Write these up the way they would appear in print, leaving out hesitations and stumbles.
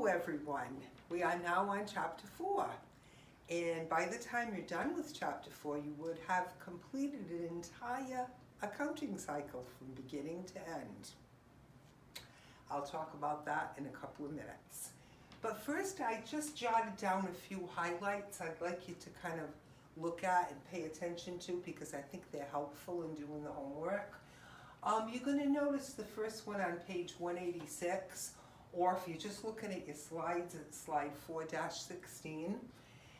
Hello everyone. We are now on chapter 4. And by the time you're done with chapter 4, you would have completed an entire accounting cycle from beginning to end. I'll talk about that in a couple of minutes. But first, I just jotted down a few highlights I'd like you to kind of look at and pay attention to because I think they're helpful in doing the homework. You're going to notice the first one on page 186, or if you're just looking at your slides, it's slide 4-16.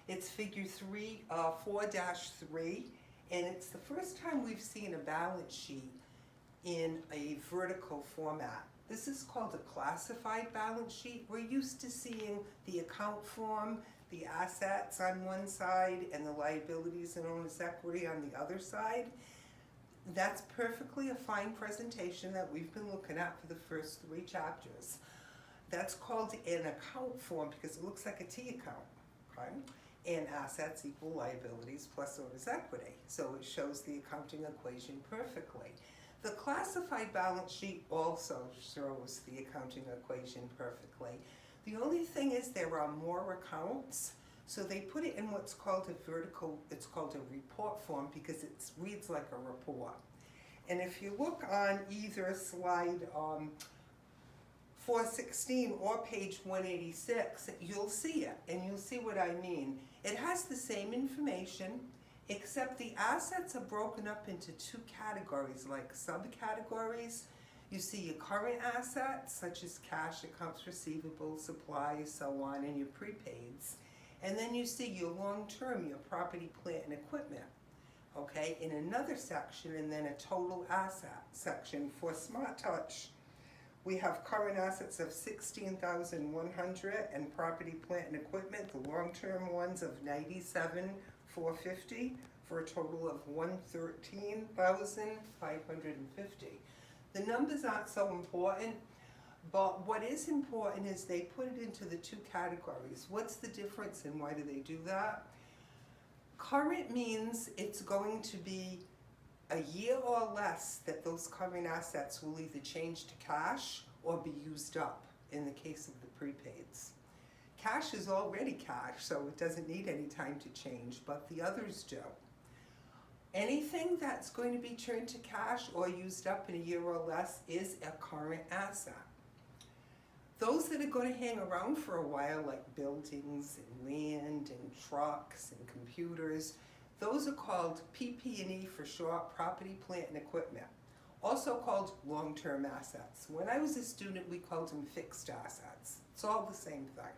It's figure 4-3, and it's the first time we've seen a balance sheet in a vertical format. This is called a classified balance sheet. We're used to seeing the account form, the assets on one side, and the liabilities and owner's equity on the other side. That's perfectly a fine presentation that we've been looking at for the first 3 chapters. That's called an account form because it looks like a T account, okay? And assets equal liabilities plus owner's equity. So it shows the accounting equation perfectly. The classified balance sheet also shows the accounting equation perfectly. The only thing is there are more accounts, so they put it in what's called a vertical, it's called a report form because it reads like a report. And if you look on either slide 416 or page 186, you'll see it, and you'll see what I mean. It has the same information, except the assets are broken up into 2 categories, like subcategories. You see your current assets, such as cash, accounts receivable, supplies, so on, and your prepaids. And then you see your long-term, your property, plant, and equipment, okay, in another section, and then a total asset section. For Smart Touch, we have current assets of $16,100 and property, plant, and equipment, the long-term ones of $97,450 for a total of $113,550. The numbers aren't so important, but what is important is they put it into the 2 categories. What's the difference and why do they do that? Current means it's going to be a year or less that those current assets will either change to cash or be used up in the case of the prepaids. Cash is already cash, so it doesn't need any time to change, but the others do. Anything that's going to be turned to cash or used up in a year or less is a current asset. Those that are going to hang around for a while, like buildings and land and trucks and computers, those are called PP&E for short, property, plant, and equipment, also called long-term assets. When I was a student, we called them fixed assets. It's all the same thing.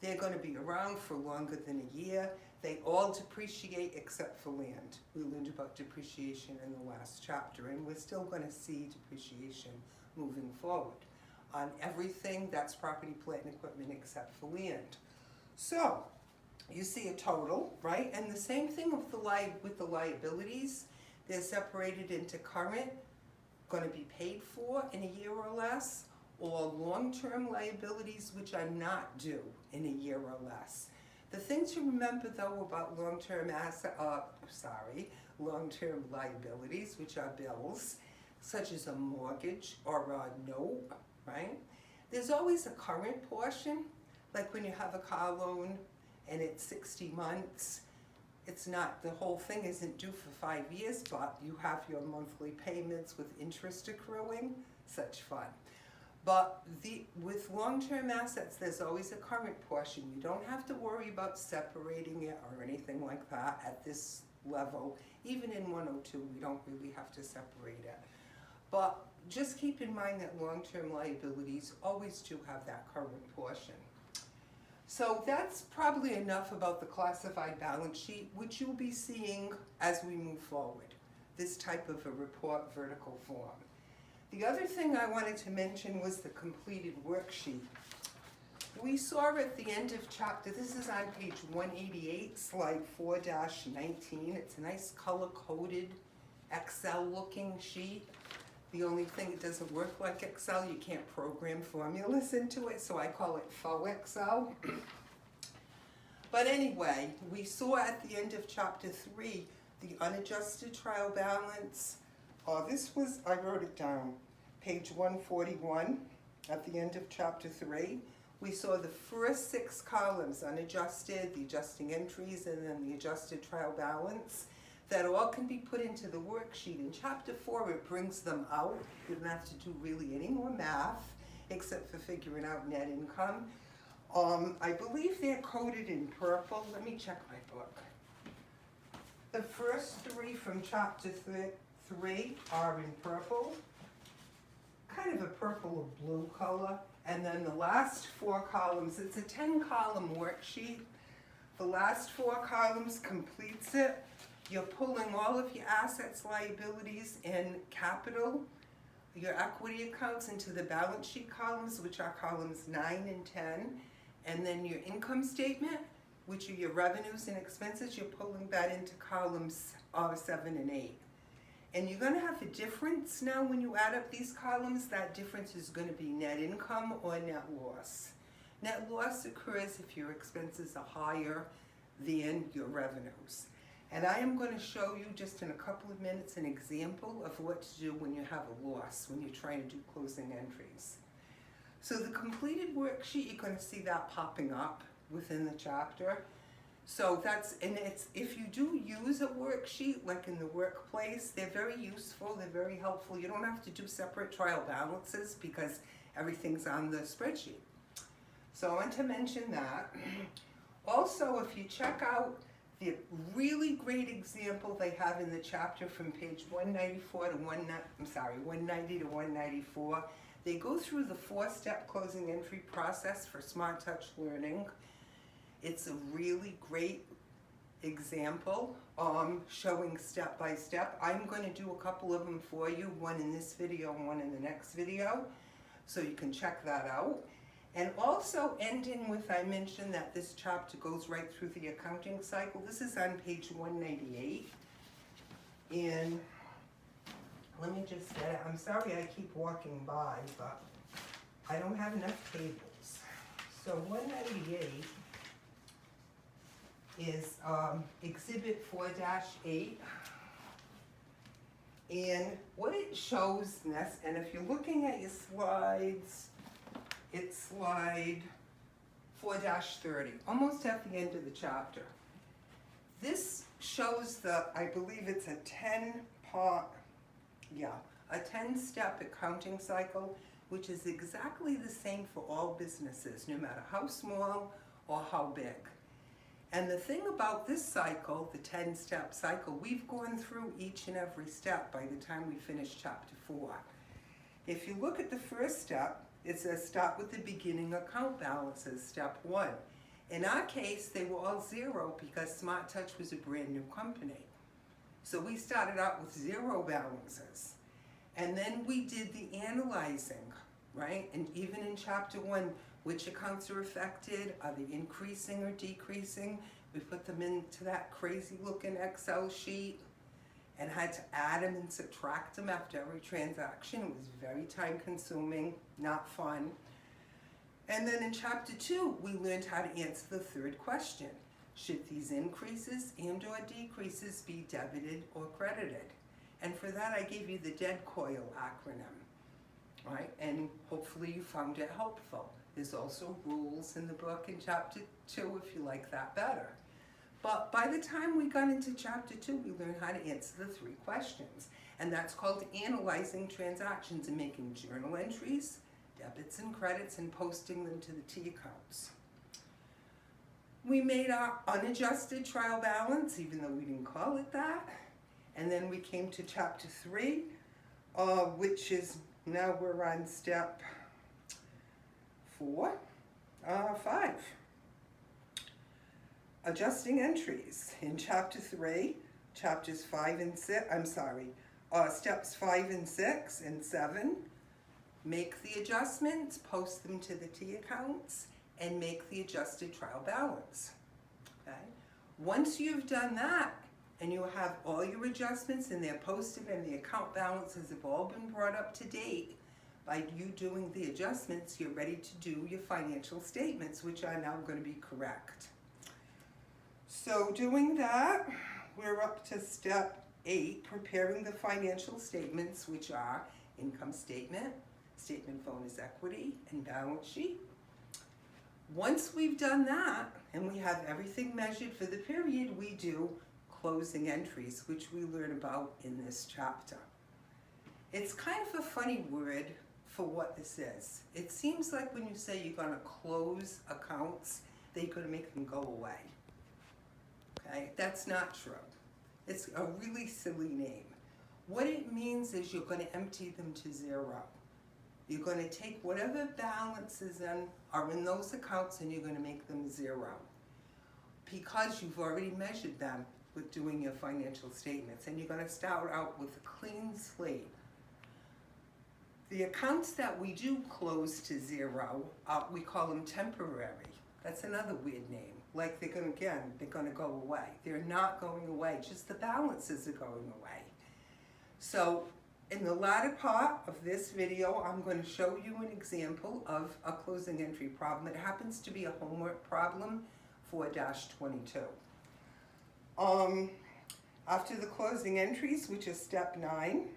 They're going to be around for longer than a year. They all depreciate except for land. We learned about depreciation in the last chapter, and we're still going to see depreciation moving forward on everything that's property, plant, and equipment except for land. So you see a total, right? And the same thing with the liabilities. They're separated into current, going to be paid for in a year or less, or long-term liabilities which are not due in a year or less. The thing to remember though about long-term liabilities, which are bills, such as a mortgage or a note, right? There's always a current portion, like when you have a car loan and it's 60 months. It's not, the whole thing isn't due for 5 years, but you have your monthly payments with interest accruing, such fun. But with long-term assets, there's always a current portion. You don't have to worry about separating it or anything like that at this level. Even in 102, we don't really have to separate it. But just keep in mind that long-term liabilities always do have that current portion. So that's probably enough about the classified balance sheet, which you'll be seeing as we move forward, this type of a report vertical form. The other thing I wanted to mention was the completed worksheet. We saw at the end of chapter, this is on page 188, slide 4-19. It's a nice color-coded Excel-looking sheet. The only thing, it doesn't work like Excel. You can't program formulas into it, so I call it faux Excel. But anyway, we saw at the end of chapter 3 the unadjusted trial balance. I wrote it down, page 141 at the end of chapter 3. we saw the first 6 columns, unadjusted, the adjusting entries, and then the adjusted trial balance. That all can be put into the worksheet. In chapter 4, it brings them out. You don't have to do really any more math, except for figuring out net income. I believe they're coded in purple. Let me check my book. The first 3 from chapter 3 are in purple, kind of a purple or blue color. And then the last 4 columns, it's a 10-column worksheet. The last 4 columns completes it. You're pulling all of your assets, liabilities, and capital, your equity accounts into the balance sheet columns, which are columns 9 and 10. And then your income statement, which are your revenues and expenses, you're pulling that into columns 7 and 8. And you're going to have a difference now when you add up these columns. That difference is going to be net income or net loss. Net loss occurs if your expenses are higher than your revenues. And I am going to show you just in a couple of minutes an example of what to do when you have a loss, when you're trying to do closing entries. So the completed worksheet, you're going to see that popping up within the chapter. So that's, and it's, if you do use a worksheet, like in the workplace, they're very useful, they're very helpful. You don't have to do separate trial balances because everything's on the spreadsheet. So I want to mention that. Also, if you check out the really great example they have in the chapter from page 194 to 190 to 194, they go through the 4-step closing entry process for Smart Touch Learning. It's a really great example showing step by step. I'm going to do a couple of them for you, one in this video and one in the next video, so you can check that out. And also ending with, I mentioned that this chapter goes right through the accounting cycle. This is on page 198. And let me just get it. I'm sorry I keep walking by, but I don't have enough tables. So 198 is Exhibit 4-8. And what it shows, and if you're looking at your slides, it's slide 4-30, almost at the end of the chapter. This shows I believe it's a 10-step accounting cycle, which is exactly the same for all businesses, no matter how small or how big. And the thing about this cycle, the 10-step cycle, we've gone through each and every step by the time we finish chapter 4. If you look at the first step, it says start with the beginning account balances, step 1. In our case, they were all 0 because Smart Touch was a brand new company. So we started out with 0 balances. And then we did the analyzing, right? And even in chapter 1, which accounts are affected, are they increasing or decreasing? We put them into that crazy looking Excel sheet and had to add them and subtract them after every transaction. It was very time consuming, not fun. And then in chapter 2, we learned how to answer the third question. Should these increases and or decreases be debited or credited? And for that, I gave you the dead coil acronym, right? And hopefully you found it helpful. There's also rules in the book in chapter 2 if you like that better. But by the time we got into chapter 2, we learned how to answer the 3 questions. And that's called analyzing transactions and making journal entries, debits and credits, and posting them to the T accounts. We made our unadjusted trial balance, even though we didn't call it that. And then we came to chapter 3, which is, now we're on step 5. Adjusting entries. In chapter 3, chapters 5 and 6, steps 5 and 6 and 7, make the adjustments, post them to the T accounts, and make the adjusted trial balance. Okay? Once you've done that, and you have all your adjustments and they're posted and the account balances have all been brought up to date, by you doing the adjustments, you're ready to do your financial statements, which are now going to be correct. So doing that, we're up to step 8, preparing the financial statements, which are income statement, statement of owner's equity, and balance sheet. Once we've done that, and we have everything measured for the period, we do closing entries, which we learn about in this chapter. It's kind of a funny word for what this is. It seems like when you say you're going to close accounts, that you're going to make them go away. Okay, that's not true. It's a really silly name. What it means is you're going to empty them to zero. You're going to take whatever balances are in those accounts and you're going to make them zero, because you've already measured them with doing your financial statements, and you're going to start out with a clean slate. The accounts that we do close to zero, we call them temporary. That's another weird name. Like they're going to go away. They're not going away, just the balances are going away. So in the latter part of this video, I'm going to show you an example of a closing entry problem. It happens to be a homework problem 4-22. After the closing entries, which is step 9,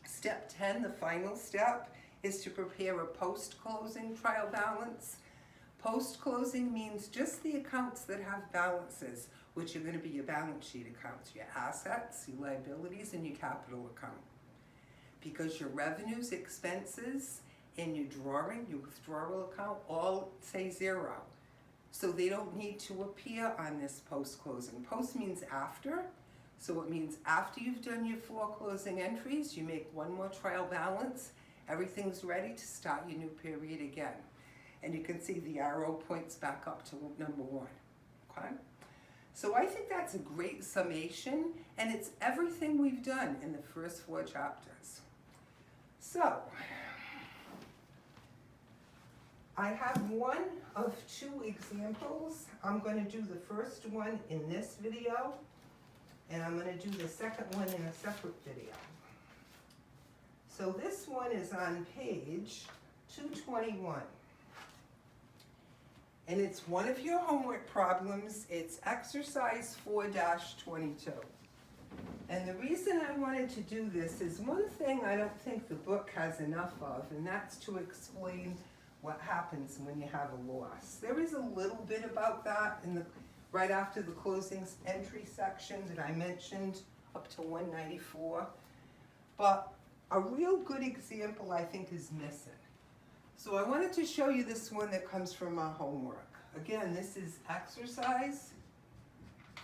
step 10, the final step, is to prepare a post-closing trial balance. Post-closing means just the accounts that have balances, which are going to be your balance sheet accounts, your assets, your liabilities, and your capital account. Because your revenues, expenses, and your withdrawal account all say zero. So they don't need to appear on this post-closing. Post means after, so it means after you've done your 4 closing entries, you make one more trial balance, everything's ready to start your new period again. And you can see the arrow points back up to number 1, okay? So I think that's a great summation, and it's everything we've done in the first 4 chapters. So, I have one of 2 examples. I'm going to do the first one in this video, and I'm going to do the second one in a separate video. So this one is on page 221. And it's one of your homework problems. It's exercise 4-22. And the reason I wanted to do this is one thing I don't think the book has enough of, and that's to explain what happens when you have a loss. There is a little bit about that in right after the closing entry section that I mentioned up to 194. But a real good example I think is missing. So I wanted to show you this one that comes from my homework. Again, this is exercise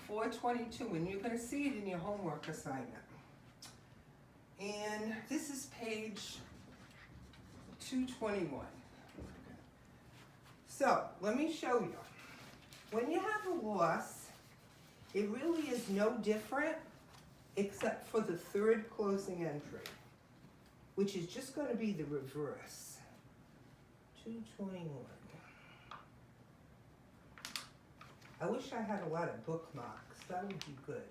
422, and you're going to see it in your homework assignment. And this is page 221. So let me show you. When you have a loss, it really is no different except for the 3rd closing entry, which is just going to be the reverse. 221. I wish I had a lot of bookmarks. That would be good.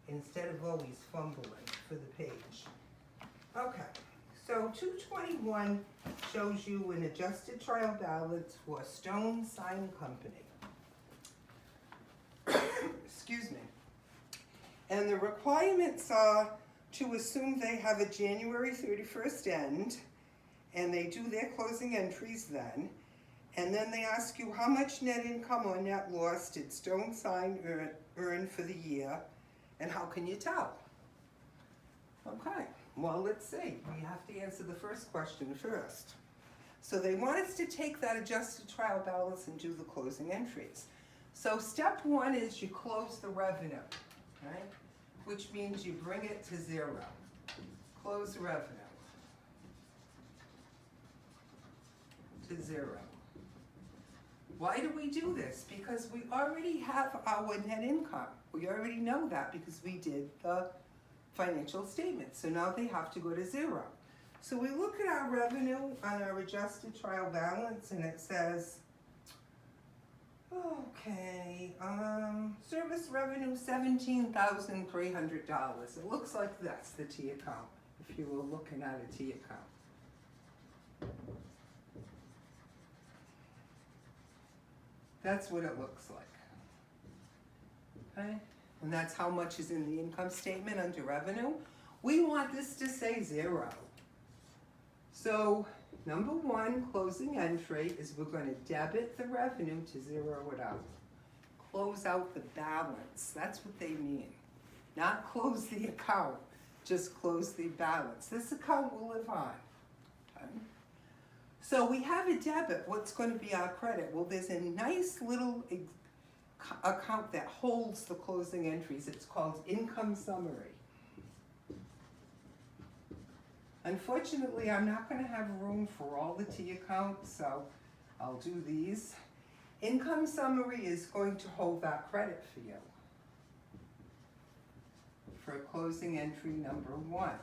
Instead of always fumbling for the page. Okay, so 221 shows you an adjusted trial balance for Stone Sign Company. Excuse me. And the requirements are to assume they have a January 31st end, and they do their closing entries then. And then they ask you how much net income or net loss did Stone Sign earn for the year, and how can you tell? Okay, well, let's see. We have to answer the first question first. So they want us to take that adjusted trial balance and do the closing entries. So step 1 is you close the revenue, right? Which means you bring it to 0. Close revenue to 0. Why do we do this? Because we already have our net income. We already know that because we did the financial statement. So now they have to go to 0. So we look at our revenue on our adjusted trial balance, and it says, okay, service revenue $17,300. It looks like that's the T account, if you were looking at a T account. That's what it looks like. Okay? And that's how much is in the income statement under revenue. We want this to say 0. So number one closing entry is we're going to debit the revenue to zero it out. Close out the balance. That's what they mean. Not close the account, just close the balance. This account will live on. Okay? So we have a debit. What's going to be our credit? Well, there's a nice little account that holds the closing entries. It's called income summary. Unfortunately, I'm not going to have room for all the T accounts, so I'll do these. Income summary is going to hold that credit for you for closing entry number one.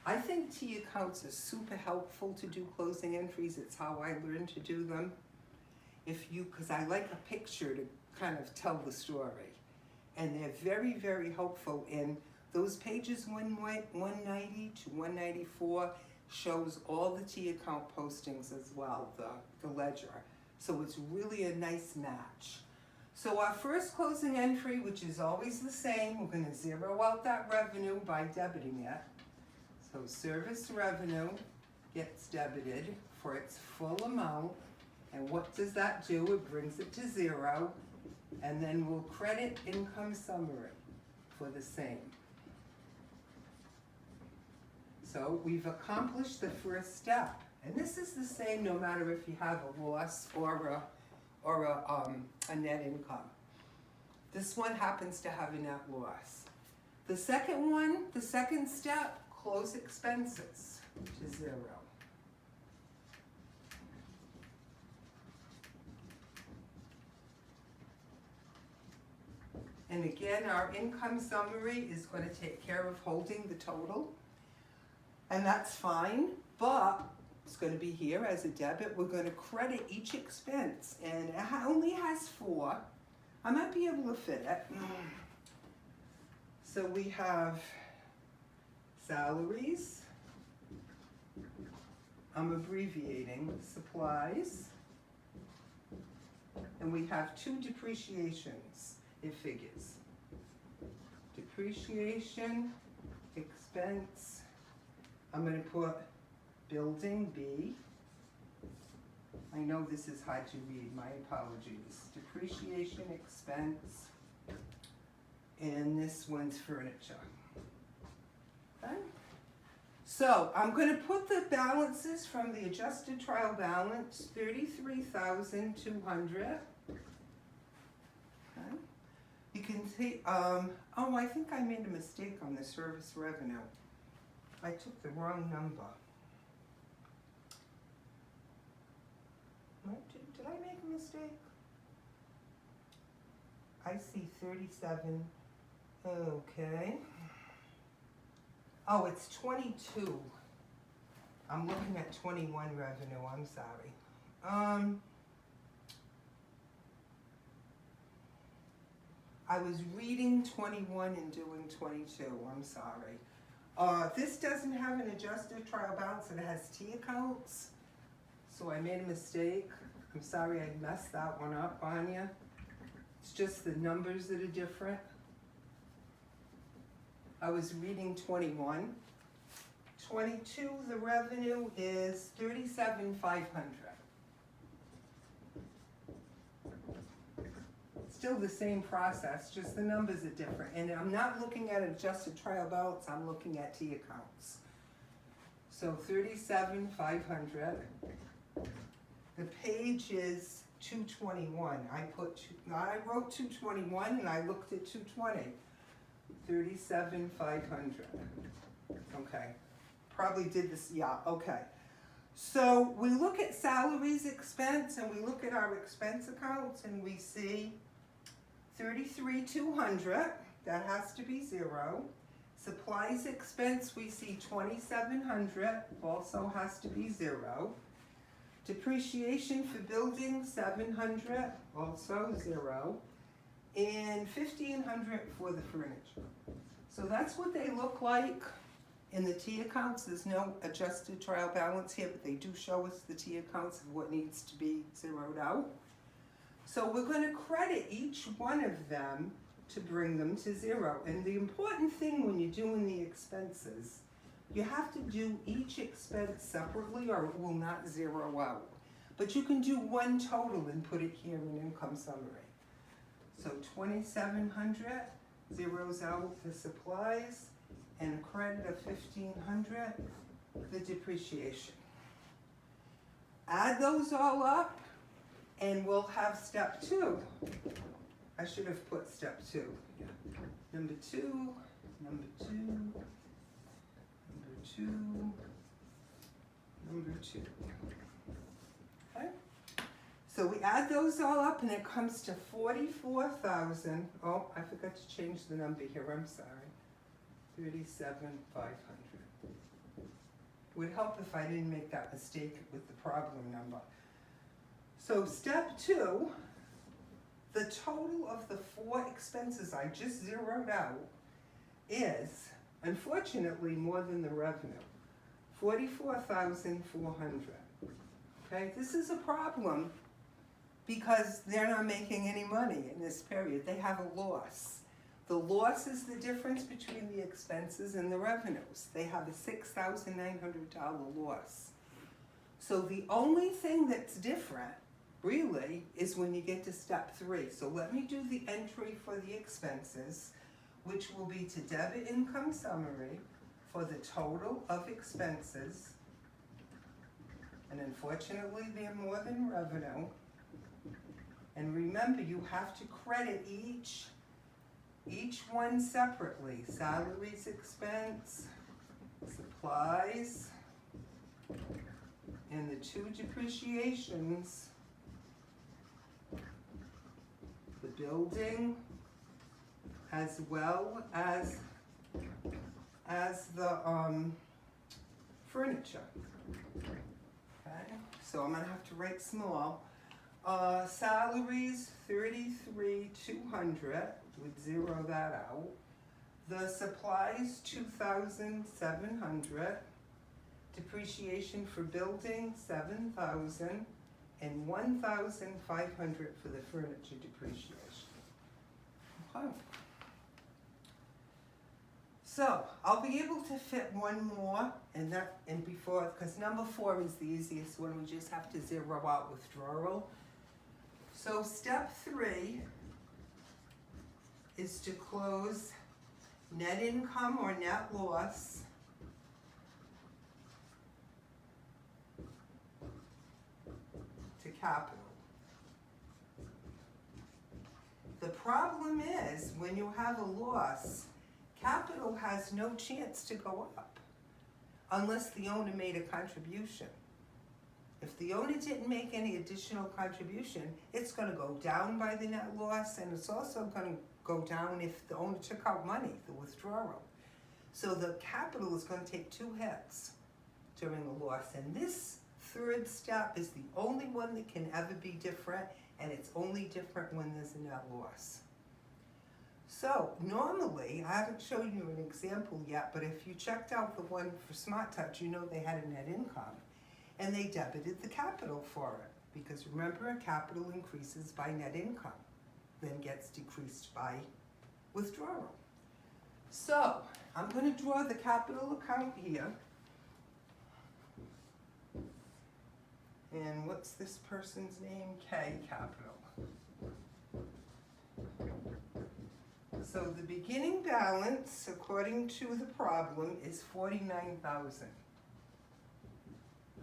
I think T accounts are super helpful to do closing entries. It's how I learned to do them. Because I like a picture to kind of tell the story. And they're very, very helpful in those pages 190 to 194 shows all the T account postings as well, the ledger. So it's really a nice match. So our first closing entry, which is always the same, we're going to zero out that revenue by debiting it. So service revenue gets debited for its full amount. And what does that do? It brings it to zero. And then we'll credit income summary for the same. So we've accomplished the first step. And this is the same no matter if you have a loss or a net income. This one happens to have a net loss. The second one, the second step, close expenses to zero. And again, our income summary is going to take care of holding the total. And that's fine, but it's going to be here as a debit. We're going to credit each expense, and it only has 4. I might be able to fit it. So we have salaries. I'm abbreviating. Supplies. And we have 2 depreciations. It figures. Depreciation, expense. I'm going to put building B. I know this is hard to read, my apologies. Depreciation expense. And this one's furniture. Okay? So I'm going to put the balances from the adjusted trial balance, $33,200. Okay? You can see, oh, I think I made a mistake on the service revenue. I took the wrong number. Did I make a mistake? I see 37. Okay. Oh, it's 22. I'm looking at 21 revenue. I'm sorry. I was reading 21 and doing 22. I'm sorry. This doesn't have an adjusted trial balance, and it has T accounts. So I made a mistake. I'm sorry I messed that one up on you. It's just the numbers that are different. I was reading 21. 22, the revenue is $37,500. Still the same process, just the numbers are different. And I'm not looking at adjusted trial balance, I'm looking at T accounts. So $37,500. The page is 221. I wrote 221 and I looked at 220. $37,500. Okay. Probably did this, yeah, okay. So we look at salaries expense and we look at our expense accounts and we see $33,200, that has to be zero. Supplies expense, we see $2,700, also has to be zero. Depreciation for buildings, $700, also zero. And $1,500 for the furniture. So that's what they look like in the T accounts. There's no adjusted trial balance here, but they do show us the T accounts of what needs to be zeroed out. So we're going to credit each one of them to bring them to zero. And the important thing when you're doing the expenses, You have to do each expense separately or it will not zero out. But you can do one total and put it here in income summary. So 2,700 zeroes out the supplies and a credit of 1,500 the depreciation. Add those all up and we'll have step 2. I should have put step 2. Yeah. Number 2, number 2, number 2, number 2. Okay? So we add those all up and it comes to 44,000. Oh, I forgot to change the number here, I'm sorry. 37,500. Would help if I didn't make that mistake with the problem number. So step 2, the total of the 4 expenses I just zeroed out is, unfortunately, more than the revenue. 44,400. Okay, this is a problem because they're not making any money in this period. They have a loss. The loss is the difference between the expenses and the revenues. They have a $6,900 loss. So the only thing that's different, really, is when you get to step 3. So let me do the entry for the expenses, which will be to debit income summary for the total of expenses. And unfortunately, they're more than revenue. And remember, you have to credit each one separately. Salaries expense, supplies, and the 2 depreciations, the building, as well as the furniture. Okay, so I'm gonna have to write small. Salaries, 33,200. Would zero that out. The supplies, 2,700. Depreciation for building, 7,000, and 1,500 for the furniture depreciation. Okay. So I'll be able to fit one more, and before, because number 4 is the easiest one. We just have to zero out withdrawal. So step 3 is to close net income or net loss to capital. The problem is when you have a loss, capital has no chance to go up unless the owner made a contribution. If the owner didn't make any additional contribution, it's going to go down by the net loss, and it's also going to go down if the owner took out money, the withdrawal. So the capital is going to take 2 hits during the loss. And this 3rd step is the only one that can ever be different, and it's only different when there's a net loss. So normally, I haven't shown you an example yet, but if you checked out the one for Smart Touch, you know they had a net income, and they debited the capital for it. Because remember, capital increases by net income, then gets decreased by withdrawal. So I'm going to draw the capital account here. And what's this person's name? K Capital. So the beginning balance, according to the problem, is 49,000.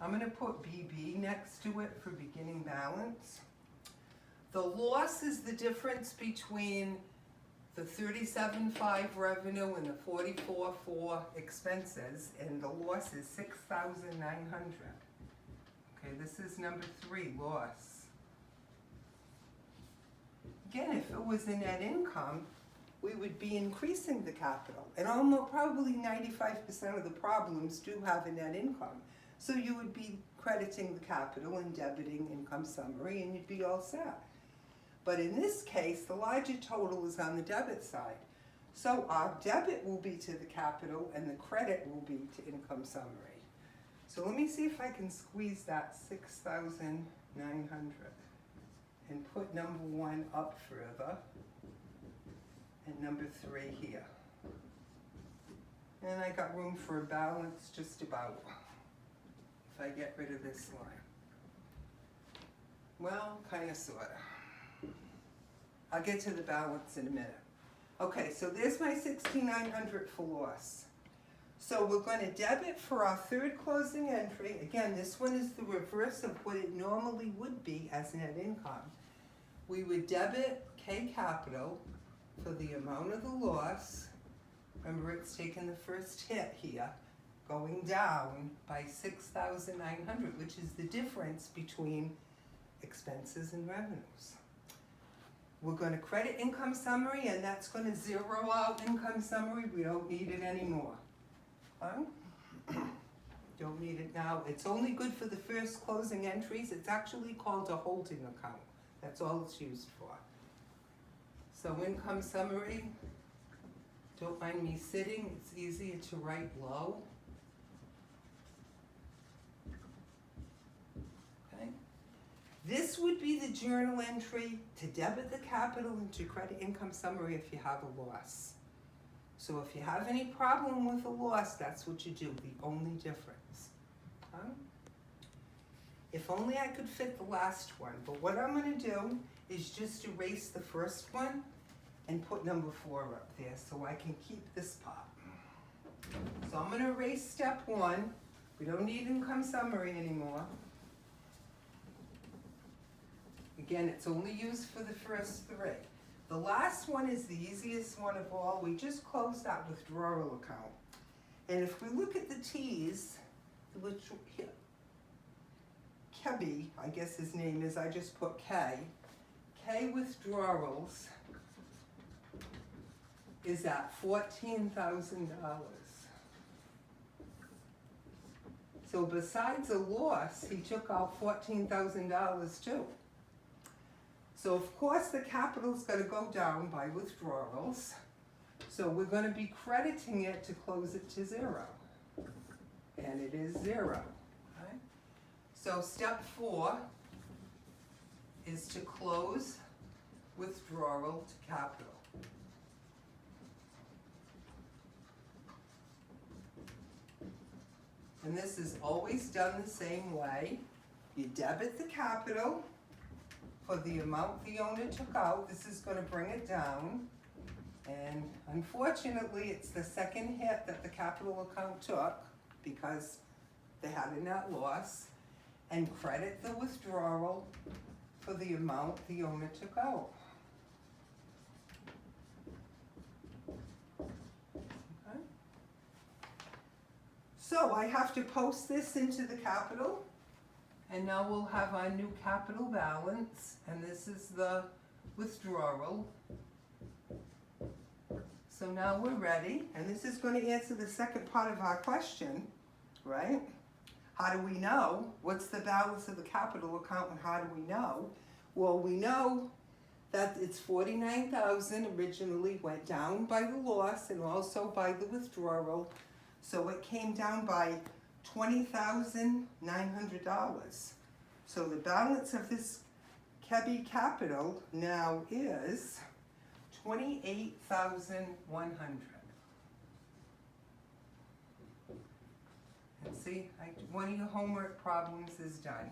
I'm going to put BB next to it for beginning balance. The loss is the difference between the 37,500 revenue and the 44,400 expenses, and the loss is 6,900. Okay, this is number 3, loss. Again, if it was a net income, we would be increasing the capital. And almost probably 95% of the problems do have a net income. So you would be crediting the capital and debiting income summary, and you'd be all set. But in this case, the larger total is on the debit side. So our debit will be to the capital and the credit will be to income summary. So let me see if I can squeeze that 6,900 and put number 1 up further and number 3 here. And I got room for a balance just about, if I get rid of this line. Well, kind of, sort of. I'll get to the balance in a minute. Okay, so there's my $6,900 for loss. So we're going to debit for our third closing entry. Again, this one is the reverse of what it normally would be as net income. We would debit K capital for the amount of the loss. Remember, it's taken the first hit here, going down by $6,900, which is the difference between expenses and revenues. We're going to credit income summary, and that's going to zero out income summary. We don't need it anymore. Don't need it now. It's only good for the first closing entries. It's actually called a holding account. That's all it's used for. So income summary, don't mind me sitting. It's easier to write low. Okay. This would be the journal entry to debit the capital and to credit income summary if you have a loss. So if you have any problem with a loss, that's what you do, the only difference. If only I could fit the last one, but what I'm going to do is just erase the first one and put number 4 up there so I can keep this part. So I'm going to erase step 1. We don't need income summary anymore. Again, it's only used for the first 3. The last one is the easiest one of all. We just closed that withdrawal account. And if we look at the T's, which here, Kebby, I guess his name is, I just put K. K withdrawals is at $14,000. So besides a loss, he took out $14,000 too. So of course the capital's going to go down by withdrawals. So we're going to be crediting it to close it to 0. And it is 0. Okay? So step 4 is to close withdrawal to capital. And this is always done the same way. You debit the capital for the amount the owner took out. This is going to bring it down. And unfortunately, it's the second hit that the capital account took because they had a net loss. And credit the withdrawal for the amount the owner took out. Okay. So I have to post this into the capital. And now we'll have our new capital balance, and this is the withdrawal. So now we're ready, and this is going to answer the second part of our question, right? How do we know? What's the balance of the capital account, and how do we know? Well, we know that it's $49,000 originally, went down by the loss and also by the withdrawal. So it came down by $20,900. So the balance of this Kebby capital now is $28,100. And see, one of your homework problems is done.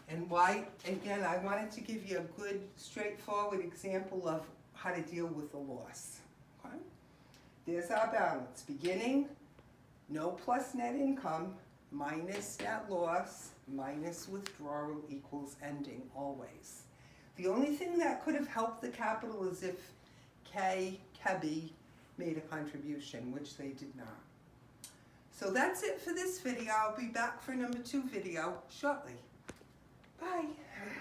And why? Again, I wanted to give you a good, straightforward example of how to deal with a loss. Okay? There's our balance. Beginning, no plus net income, minus net loss, minus withdrawal equals ending, always. The only thing that could have helped the capital is if Kebby made a contribution, which they did not. So that's it for this video. I'll be back for number 2 video shortly. Bye.